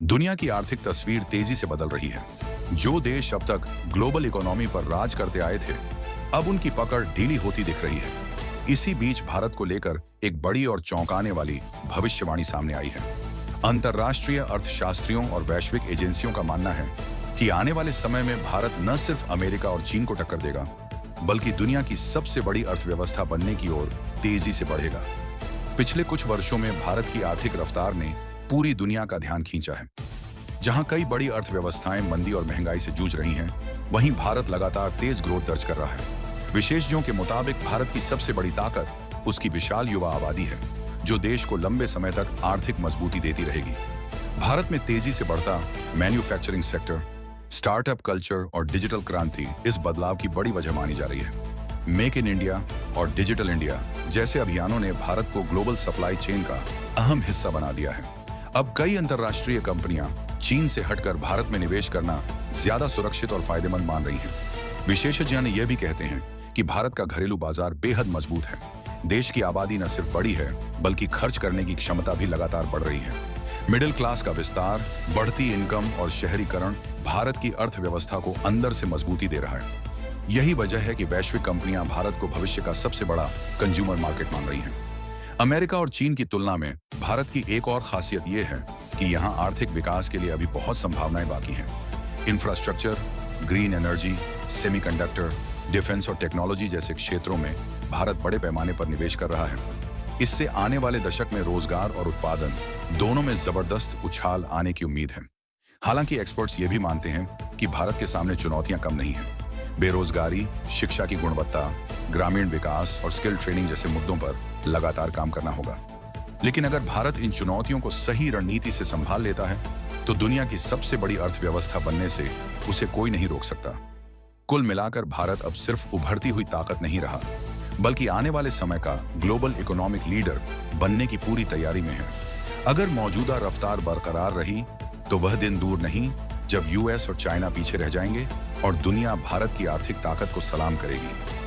दुनिया की आर्थिक तस्वीर तेजी से बदल रही है। जो देश अब तक ग्लोबल इकोनॉमी पर राज करते आए थे, अब उनकी पकड़ ढीली होती दिख रही है। इसी बीच भारत को लेकर एक बड़ी और चौंकाने वाली भविष्यवाणी सामने आई है। अंतर्राष्ट्रीय अर्थशास्त्रियों और वैश्विक एजेंसियों का मानना है कि आने वाले समय में भारत न सिर्फ अमेरिका और चीन को टक्कर देगा, बल्कि दुनिया की सबसे बड़ी अर्थव्यवस्था बनने की ओर तेजी से बढ़ेगा। पिछले कुछ वर्षों में भारत की आर्थिक रफ्तार ने पूरी दुनिया का ध्यान खींचा है। जहां कई बड़ी अर्थव्यवस्थाएं मंदी और महंगाई से जूझ रही हैं, वहीं भारत लगातार तेज ग्रोथ दर्ज कर रहा है। विशेषज्ञों के मुताबिक भारत की सबसे बड़ी ताकत उसकी विशाल युवा आबादी है, जो देश को लंबे समय तक आर्थिक मजबूती देती रहेगी। भारत में तेजी से बढ़ता मैन्युफैक्चरिंग सेक्टर, स्टार्टअप कल्चर और डिजिटल क्रांति इस बदलाव की बड़ी वजह मानी जा रही है। मेक इन इंडिया और डिजिटल इंडिया जैसे अभियानों ने भारत को ग्लोबल सप्लाई चेन का अहम हिस्सा बना दिया है। अब कई अंतर्राष्ट्रीय कंपनियां चीन से हटकर भारत में निवेश करना ज्यादा सुरक्षित और फायदेमंद मान रही हैं। विशेषज्ञ ने यह भी कहते हैं कि भारत का घरेलू बाजार बेहद मजबूत है। देश की आबादी न सिर्फ बड़ी है, बल्कि खर्च करने की क्षमता भी लगातार बढ़ रही है। मिडिल क्लास का विस्तार, बढ़ती इनकम और शहरीकरण भारत की अर्थव्यवस्था को अंदर से मजबूती दे रहा है। यही वजह है कि वैश्विक कंपनियां भारत को भविष्य का सबसे बड़ा कंज्यूमर मार्केट मान रही हैं। अमेरिका और चीन की तुलना में भारत की एक और खासियत यह है कि यहाँ आर्थिक विकास के लिए अभी बहुत संभावनाएं बाकी हैं। Infrastructure, green energy, semiconductor, defence और टेक्नोलॉजी जैसे क्षेत्रों में भारत बड़े पैमाने पर निवेश कर रहा है। इससे आने वाले दशक में रोजगार और उत्पादन दोनों में जबरदस्त उछाल आने की उम्मीद है। हालांकि एक्सपर्ट्स ये भी मानते हैं कि भारत के सामने चुनौतियां कम नहीं हैं। बेरोजगारी, शिक्षा की गुणवत्ता, ग्रामीण विकास और स्किल ट्रेनिंग जैसे मुद्दों पर लगातार काम करना होगा। लेकिन अगर भारत इन चुनौतियों को सही रणनीति से संभाल लेता है, तो दुनिया की सबसे बड़ी अर्थव्यवस्था बनने से उसे कोई नहीं रोक सकता। कुल मिलाकर भारत अब सिर्फ उभरती हुई ताकत नहीं रहा, बल्कि आने वाले समय का ग्लोबल इकोनॉमिक लीडर बनने की पूरी तैयारी में है। अगर मौजूदा रफ्तार बरकरार रही, तो वह दिन दूर नहीं जब यूएस और चाइना पीछे रह जाएंगे और दुनिया भारत की आर्थिक ताकत को सलाम करेगी।